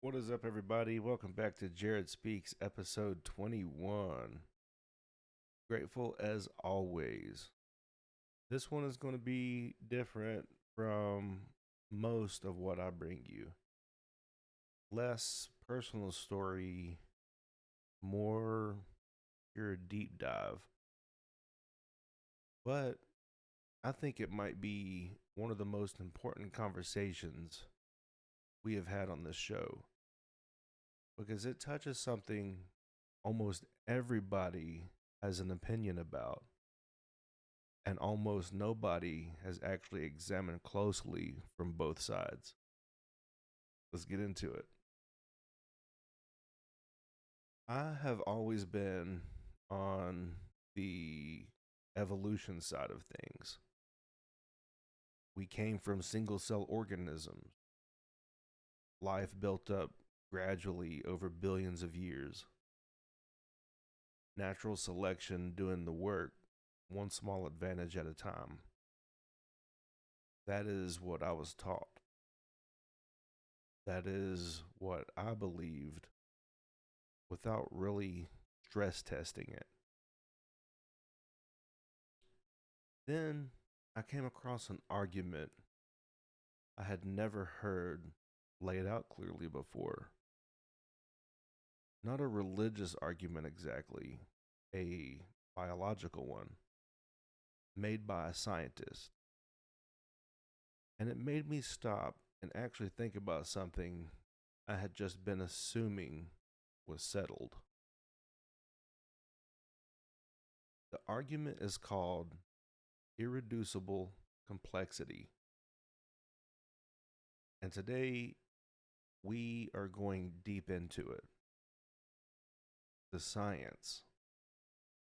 What is up, everybody? Welcome back to Jared Speaks, episode 21. Grateful as always. This one is going to be different from most of what I bring you. Less personal story, more your deep dive. But I think it might be one of the most important conversations we have had on this show because it touches something almost everybody has an opinion about, and almost nobody has actually examined closely from both sides. Let's get into it. I have always been on the evolution side of things. We came from single cell organisms, life built up gradually over billions of years, natural selection doing the work, one small advantage at a time. That is what I was taught. That is what I believed without really stress testing it. Then I came across an argument I had never heard laid out clearly before. Not a religious argument exactly, a biological one made by a scientist. And it made me stop and actually think about something I had just been assuming was settled. The argument is called irreducible complexity. And today we are going deep into it. The science,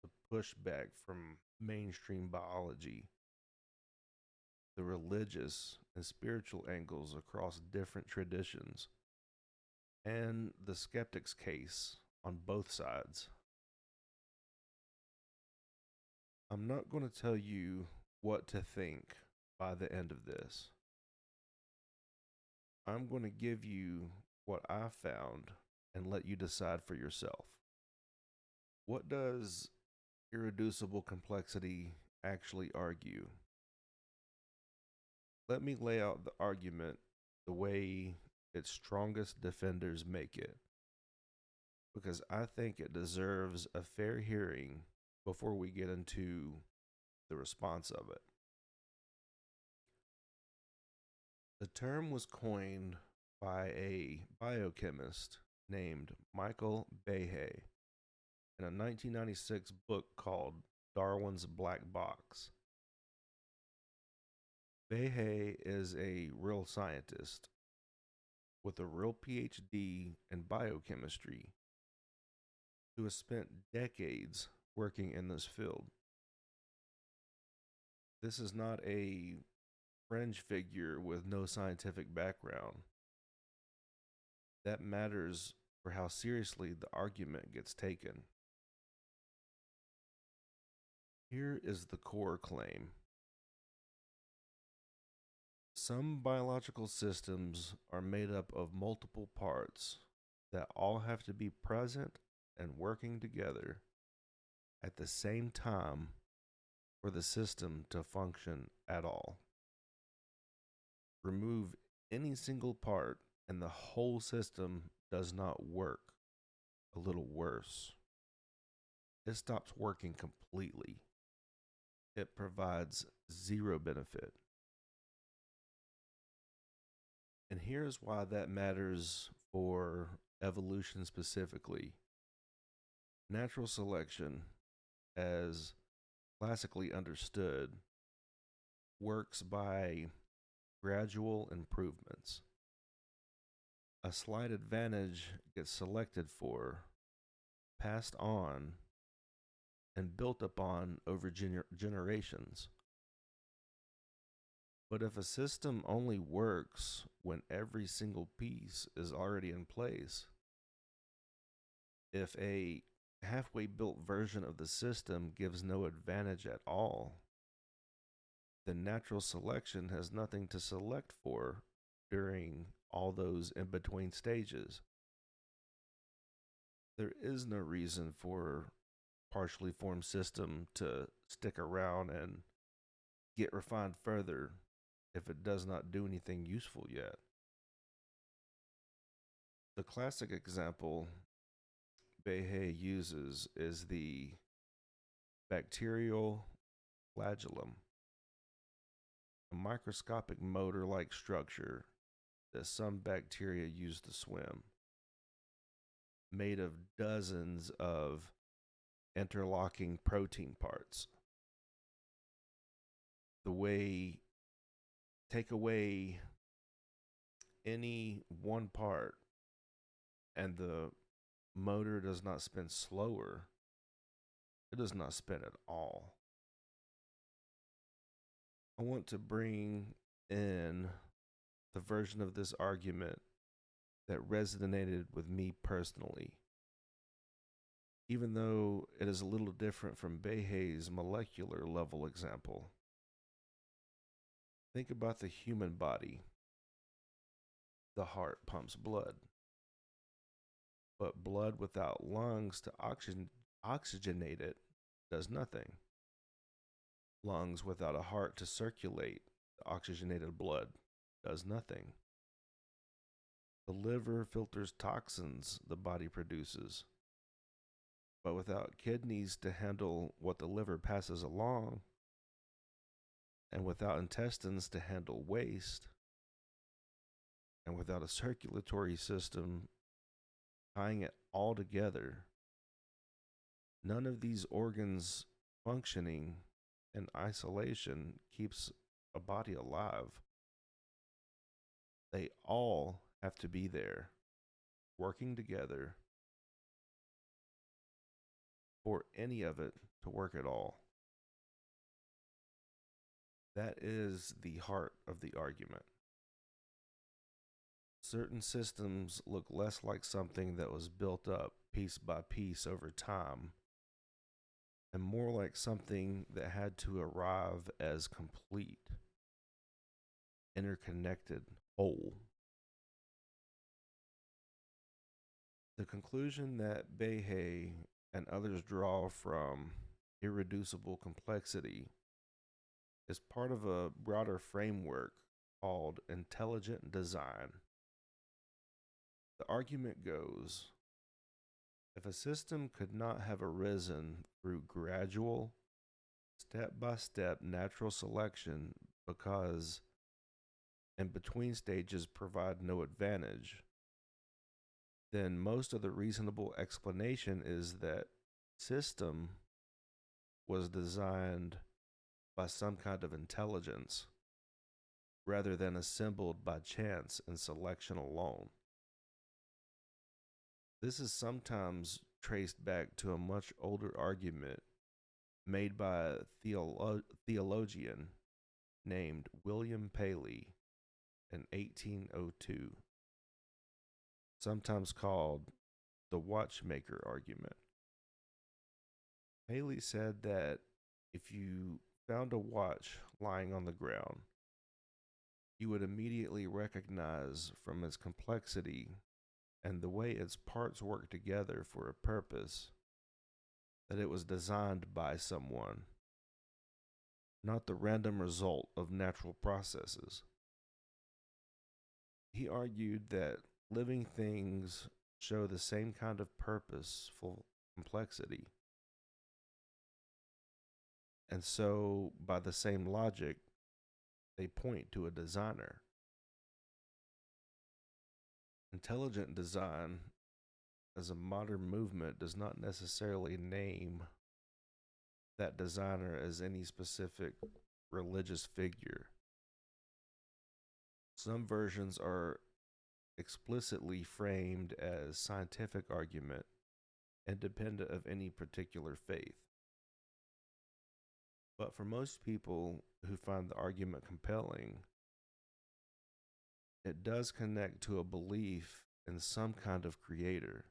the pushback from mainstream biology, the religious and spiritual angles across different traditions, and the skeptic's case on both sides. I'm not going to tell you what to think by the end of this. I'm going to give you what I found and let you decide for yourself. What does irreducible complexity actually argue? Let me lay out the argument the way its strongest defenders make it, because I think it deserves a fair hearing before we get into the response of it. The term was coined by a biochemist named Michael Behe in a 1996 book called Darwin's Black Box. Behe is a real scientist with a real PhD in biochemistry who has spent decades working in this field. This is not a fringe figure with no scientific background. That matters for how seriously the argument gets taken. Here is the core claim. Some biological systems are made up of multiple parts that all have to be present and working together at the same time for the system to function at all. Remove any single part and the whole system does not work. A little worse. It stops working completely. It provides zero benefit. And here's why that matters for evolution specifically. Natural selection, as classically understood, works by gradual improvements. A slight advantage gets selected for, passed on, and built upon over generations. But if a system only works when every single piece is already in place, if a halfway built version of the system gives no advantage at all, then natural selection has nothing to select for during all those in between stages. There is no reason for partially formed system to stick around and get refined further if it does not do anything useful yet. The classic example Behe uses is the bacterial flagellum, a microscopic motor like structure that some bacteria use to swim, made of dozens of interlocking protein parts. The way, take away any one part, and the motor does not spin slower, it does not spin at all. I want to bring in the version of this argument that resonated with me personally. Even though it is a little different from Behe's molecular level example. Think about the human body. The heart pumps blood. But blood without lungs to oxygenate it does nothing. Lungs without a heart to circulate the oxygenated blood does nothing. The liver filters toxins the body produces, but without kidneys to handle what the liver passes along, and without intestines to handle waste, and without a circulatory system tying it all together, none of these organs functioning in isolation keeps a body alive. They all have to be there, working together for any of it to work at all. That is the heart of the argument. Certain systems look less like something that was built up piece by piece over time, and more like something that had to arrive as complete, interconnected whole. The conclusion that Behe and others draw from irreducible complexity is part of a broader framework called intelligent design. The argument goes, if a system could not have arisen through gradual, step by step natural selection because in between stages provide no advantage, then most of the reasonable explanation is that system was designed by some kind of intelligence rather than assembled by chance and selection alone. This is sometimes traced back to a much older argument made by a theologian named William Paley in 1802, sometimes called the watchmaker argument. Paley said that if you found a watch lying on the ground, you would immediately recognize from its complexity and the way its parts work together for a purpose that it was designed by someone, not the random result of natural processes. He argued that living things show the same kind of purposeful complexity. And so, by the same logic, they point to a designer. Intelligent design, as a modern movement, does not necessarily name that designer as any specific religious figure. Some versions are explicitly framed as scientific argument, independent of any particular faith. But for most people who find the argument compelling, it does connect to a belief in some kind of creator.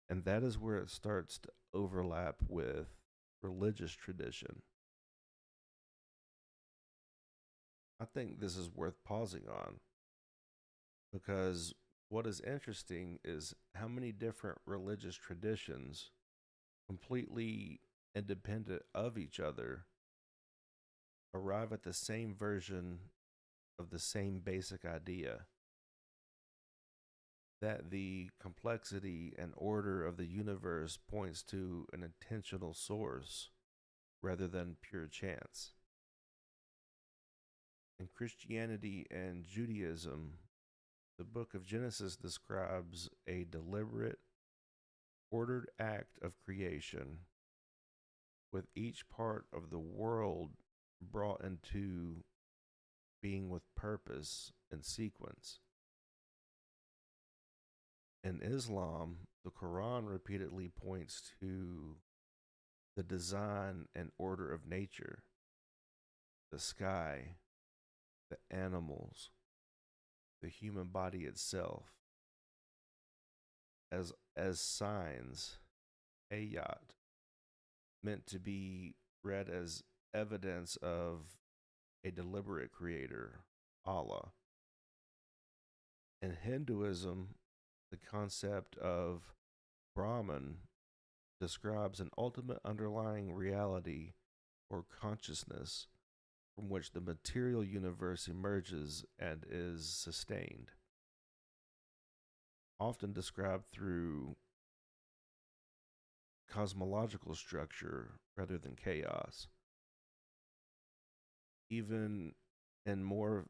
And that is where it starts to overlap with religious tradition. I think this is worth pausing on because what is interesting is how many different religious traditions, completely independent of each other, arrive at the same version of the same basic idea that the complexity and order of the universe points to an intentional source rather than pure chance. In Christianity and Judaism, the book of Genesis describes a deliberate, ordered act of creation, with each part of the world brought into being with purpose and sequence. In Islam, the Quran repeatedly points to the design and order of nature, the sky, the animals, the human body itself, as signs, ayat, meant to be read as evidence of a deliberate creator, Allah. In Hinduism, the concept of Brahman describes an ultimate underlying reality or consciousness from which the material universe emerges and is sustained, often described through cosmological structure rather than chaos. Even in more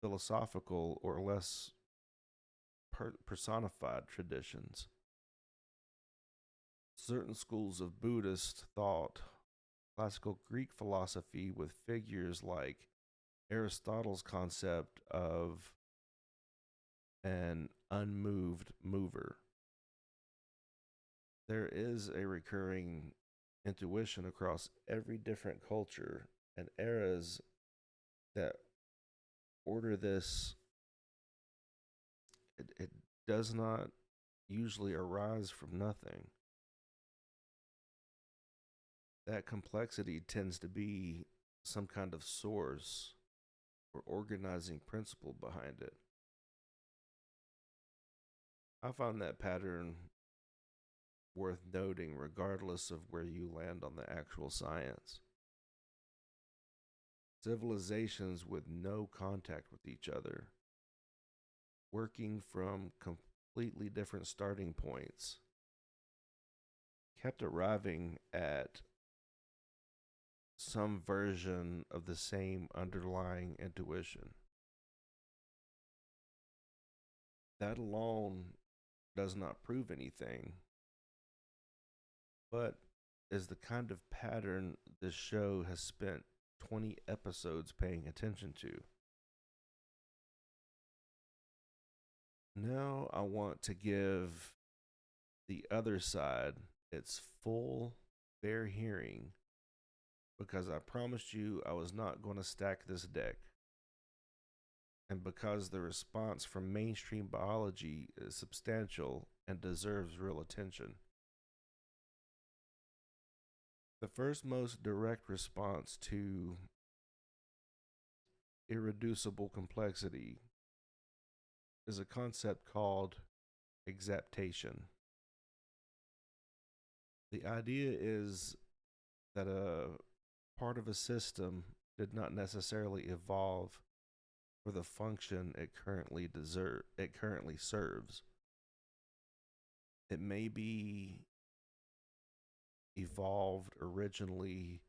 philosophical or less personified traditions, certain schools of Buddhist thought, classical Greek philosophy with figures like Aristotle's concept of an unmoved mover. There is a recurring intuition across every different culture and eras that order this. It does not usually arise from nothing. That complexity tends to be some kind of source or organizing principle behind it. I found that pattern worth noting regardless of where you land on the actual science. Civilizations with no contact with each other, working from completely different starting points, kept arriving at some version of the same underlying intuition. That alone does not prove anything, but is the kind of pattern this show has spent 20 episodes paying attention to. Now I want to give the other side its full, fair hearing because I promised you I was not going to stack this deck. And because the response from mainstream biology is substantial and deserves real attention. The first most direct response to irreducible complexity is a concept called exaptation. The idea is that a part of a system did not necessarily evolve for the function it currently serves. It may be evolved originally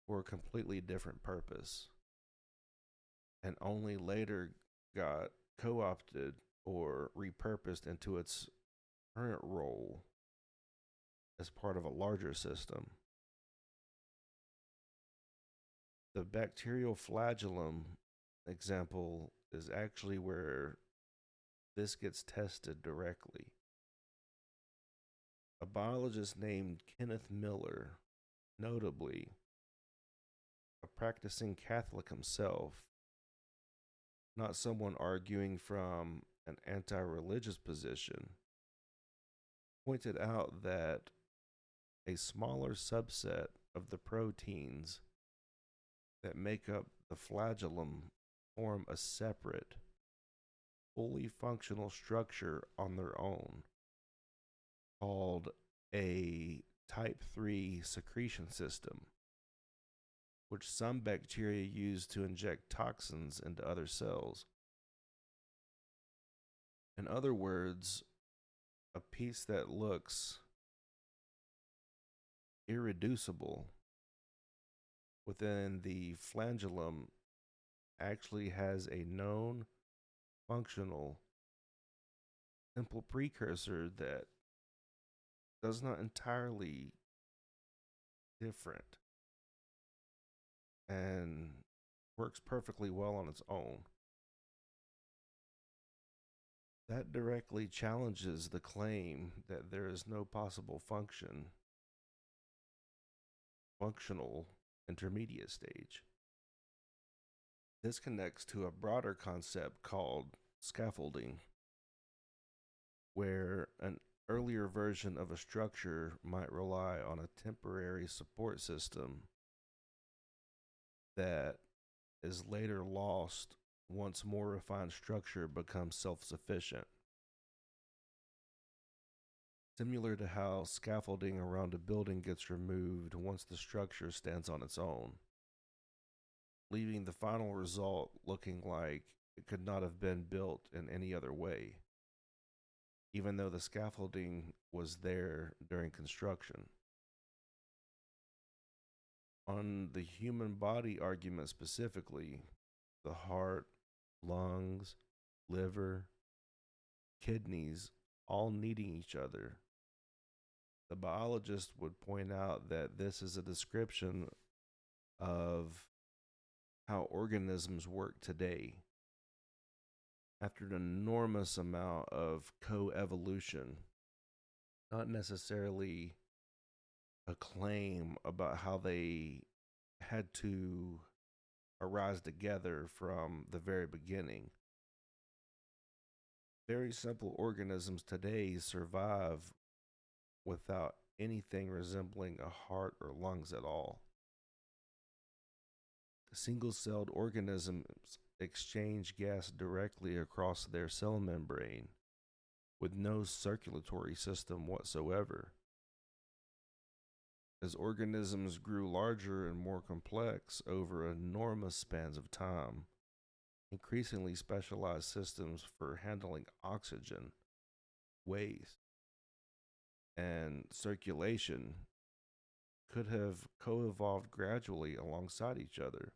for a completely different purpose and only later got co-opted or repurposed into its current role as part of a larger system. The bacterial flagellum example is actually where this gets tested directly. A biologist named Kenneth Miller, notably a practicing Catholic himself, not someone arguing from an anti-religious position, pointed out that a smaller subset of the proteins that make up the flagellum form a separate, fully functional structure on their own called a type 3 secretion system, which some bacteria use to inject toxins into other cells. In other words, a piece that looks irreducible within the flagellum actually has a known functional simple precursor that does not entirely different and works perfectly well on its own. That directly challenges the claim that there is no possible functional intermediate stage. This connects to a broader concept called scaffolding, where an earlier version of a structure might rely on a temporary support system that is later lost once more refined structure becomes self sufficient. Similar to how scaffolding around a building gets removed once the structure stands on its own, leaving the final result looking like it could not have been built in any other way, even though the scaffolding was there during construction. On the human body argument specifically, the heart, lungs, liver, kidneys all needing each other, the biologist would point out that this is a description of how organisms work today. After an enormous amount of coevolution, not necessarily a claim about how they had to arise together from the very beginning. Very simple organisms today survive without anything resembling a heart or lungs at all. Single celled organisms exchange gas directly across their cell membrane with no circulatory system whatsoever. As organisms grew larger and more complex over enormous spans of time, increasingly specialized systems for handling oxygen, waste, and circulation could have co evolved gradually alongside each other,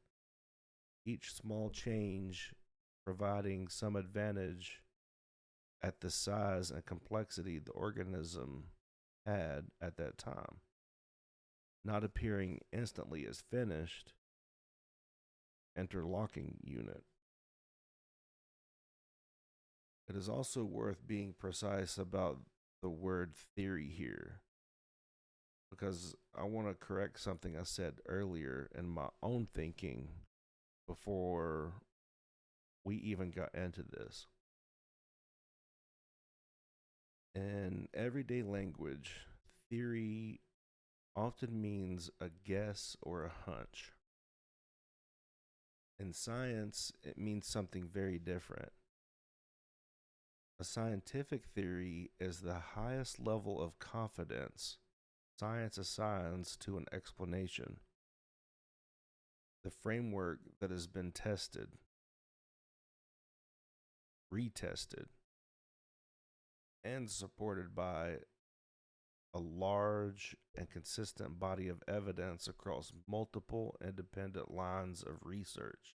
each small change providing some advantage at the size and complexity the organism had at that time, not appearing instantly as finished interlocking unit. It is also worth being precise about the word theory here, because I want to correct something I said earlier in my own thinking before we even got into this. In everyday language, theory often means a guess or a hunch. In science, it means something very different. A scientific theory is the highest level of confidence science assigns to an explanation, the framework that has been tested, retested, and supported by a large and consistent body of evidence across multiple independent lines of research.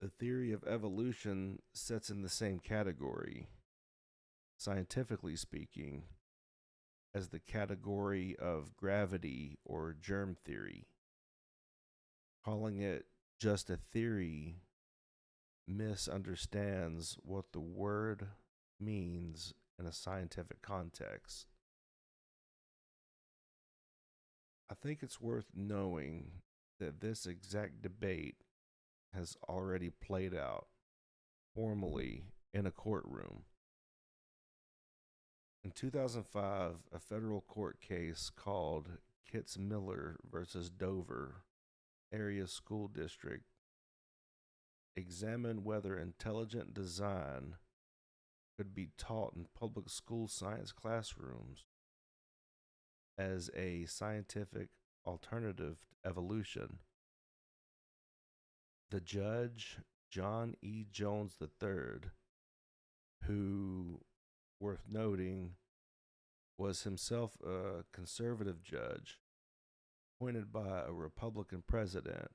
The theory of evolution sits in the same category, scientifically speaking, as the category of gravity or germ theory. Calling it just a theory misunderstands what the word means in a scientific context. I think it's worth knowing that this exact debate has already played out formally in a courtroom. In 2005, a federal court case called Kitzmiller versus Dover Area School District examine whether intelligent design could be taught in public school science classrooms as a scientific alternative to evolution. The judge, John E. Jones III, who, worth noting, was himself a conservative judge appointed by a Republican president,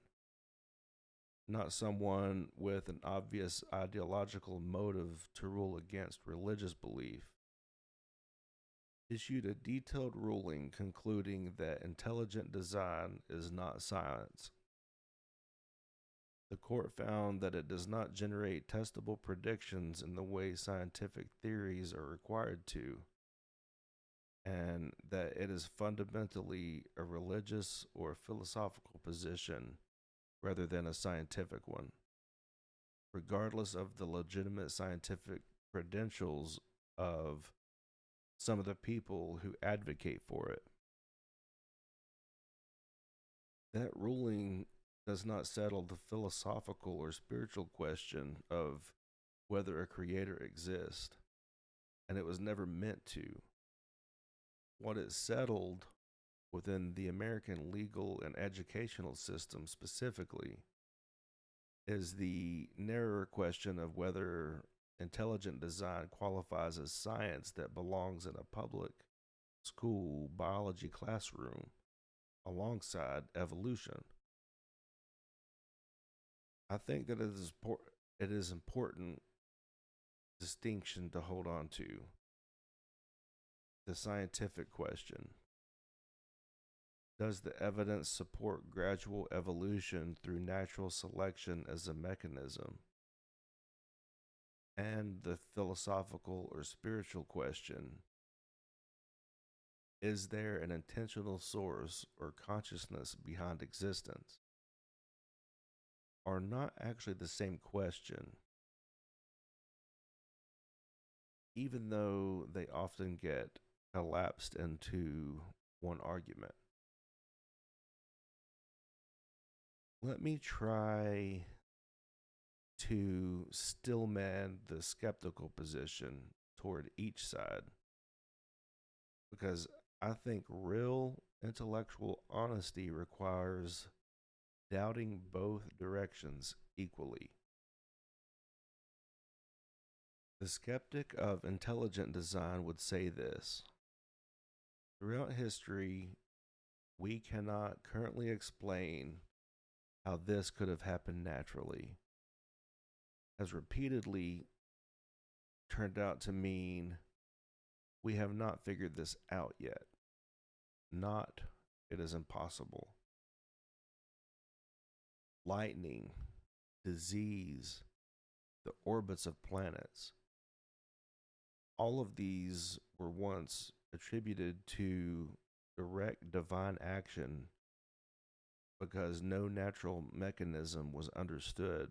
not someone with an obvious ideological motive to rule against religious belief, issued a detailed ruling concluding that intelligent design is not science. The court found that it does not generate testable predictions in the way scientific theories are required to, and that it is fundamentally a religious or philosophical position rather than a scientific one, regardless of the legitimate scientific credentials of some of the people who advocate for it. That ruling does not settle the philosophical or spiritual question of whether a creator exists, and it was never meant to. What it settled within the American legal and educational system specifically is the narrower question of whether intelligent design qualifies as science that belongs in a public school biology classroom alongside evolution. I think that it is important distinction to hold on to the scientific question. Does the evidence support gradual evolution through natural selection as a mechanism? And the philosophical or spiritual question, is there an intentional source or consciousness behind existence? Are not actually the same question, even though they often get collapsed into one argument. Let me try to stillman the skeptical position toward each side, because I think real intellectual honesty requires doubting both directions equally. The skeptic of intelligent design would say this: throughout history, we cannot currently explain how this could have happened naturally, has repeatedly turned out to mean we have not figured this out yet, not it is impossible. Lightning, disease, the orbits of planets, all of these were once attributed to direct divine action because no natural mechanism was understood.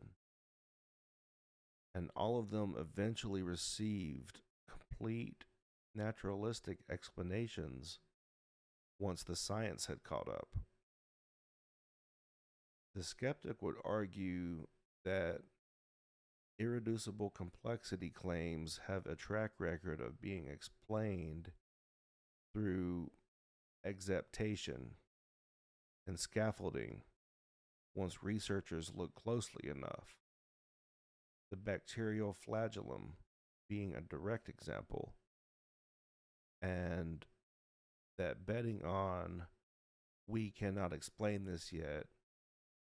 And all of them eventually received complete naturalistic explanations once the science had caught up. The skeptic would argue that irreducible complexity claims have a track record of being explained through exaptation and scaffolding once researchers look closely enough. The bacterial flagellum being a direct example, and that betting on we cannot explain this yet,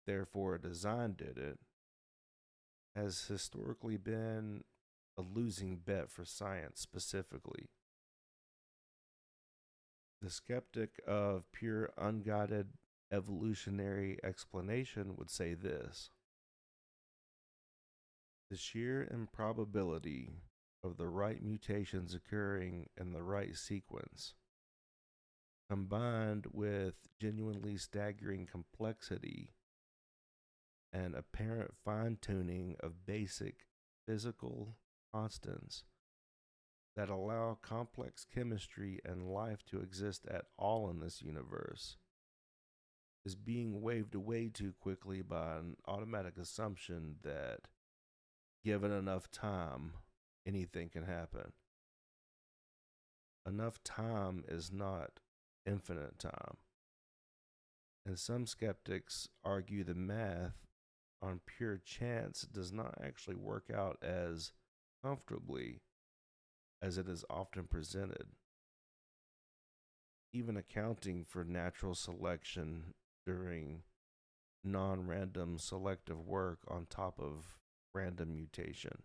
therefore a design did it, has historically been a losing bet for science specifically. The skeptic of pure unguided evolutionary explanation would say this: the sheer improbability of the right mutations occurring in the right sequence, combined with genuinely staggering complexity and apparent fine-tuning of basic physical constants that allow complex chemistry and life to exist at all in this universe, is being waved away too quickly by an automatic assumption that given enough time, anything can happen. Enough time is not infinite time. And some skeptics argue the math on pure chance does not actually work out as comfortably as it is often presented. Even accounting for natural selection during non random selective work on top of random mutation.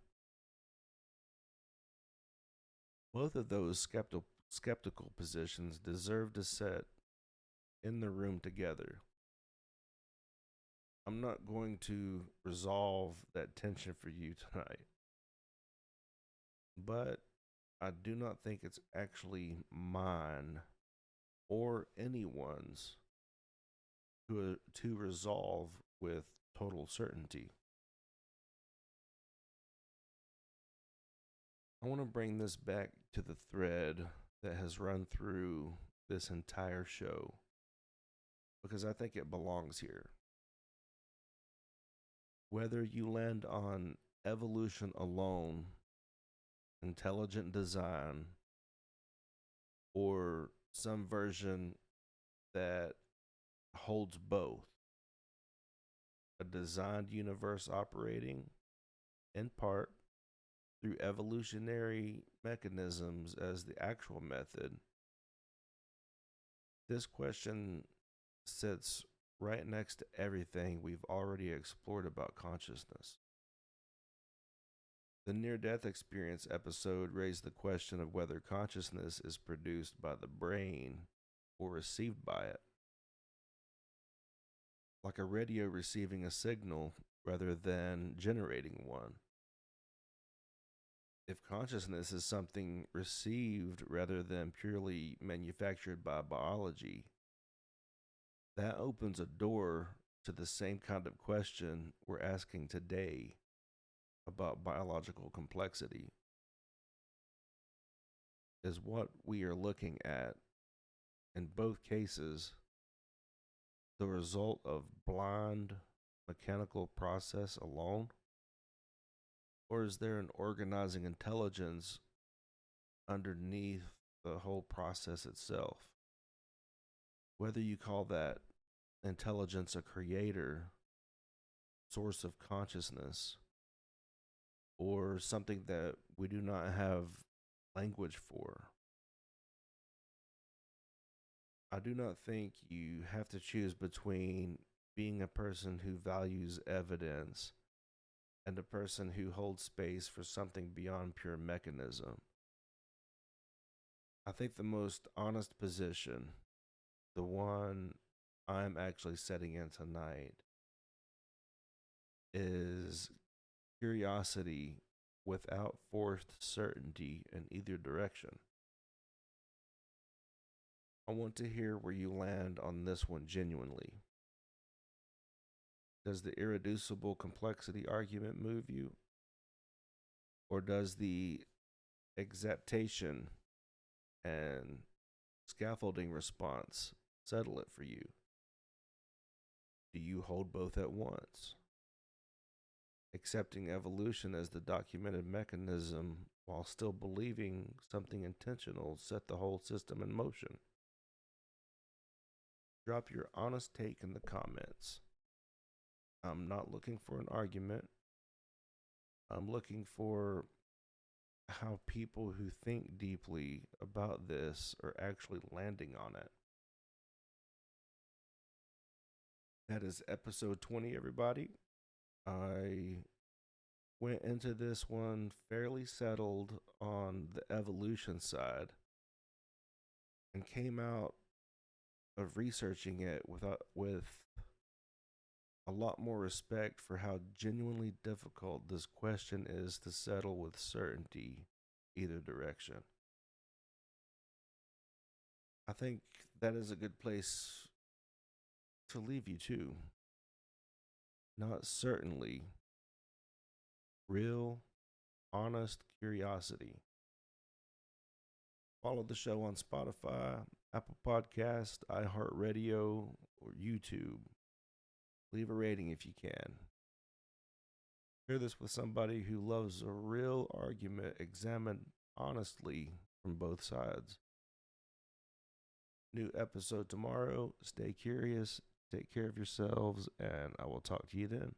Both of those skeptical positions deserve to sit in the room together. I'm not going to resolve that tension for you tonight, but I do not think it's actually mine or anyone's to resolve with total certainty. I want to bring this back to the thread that has run through this entire show because I think it belongs here. Whether you land on evolution alone, intelligent design, or some version that holds both, a designed universe operating in part through evolutionary mechanisms as the actual method, this question sits right next to everything we've already explored about consciousness. The near death experience episode raised the question of whether consciousness is produced by the brain or received by it, like a radio receiving a signal rather than generating one. If consciousness is something received rather than purely manufactured by biology, that opens a door to the same kind of question we're asking today about biological complexity. Is what we are looking at, in both cases, the result of blind mechanical process alone? Or is there an organizing intelligence underneath the whole process itself? Whether you call that intelligence a creator, source of consciousness, or something that we do not have language for. I do not think you have to choose between being a person who values evidence and a person who holds space for something beyond pure mechanism. I think the most honest position, the one I'm actually setting in tonight, is curiosity without forced certainty in either direction. I want to hear where you land on this one genuinely. Does the irreducible complexity argument move you? Or does the exaptation and scaffolding response settle it for you? Do you hold both at once? Accepting evolution as the documented mechanism while still believing something intentional set the whole system in motion? Drop your honest take in the comments. I'm not looking for an argument. I'm looking for how people who think deeply about this are actually landing on it. That is episode 20, everybody. I went into this one fairly settled on the evolution side and came out of researching it with a lot more respect for how genuinely difficult this question is to settle with certainty either direction. I think that is a good place to leave you too. Not certainly. Real, honest curiosity. Follow the show on Spotify, Apple Podcast, iHeartRadio, or YouTube. Leave a rating if you can. Share this with somebody who loves a real argument examined honestly from both sides. New episode tomorrow. Stay curious, take care of yourselves, and I will talk to you then.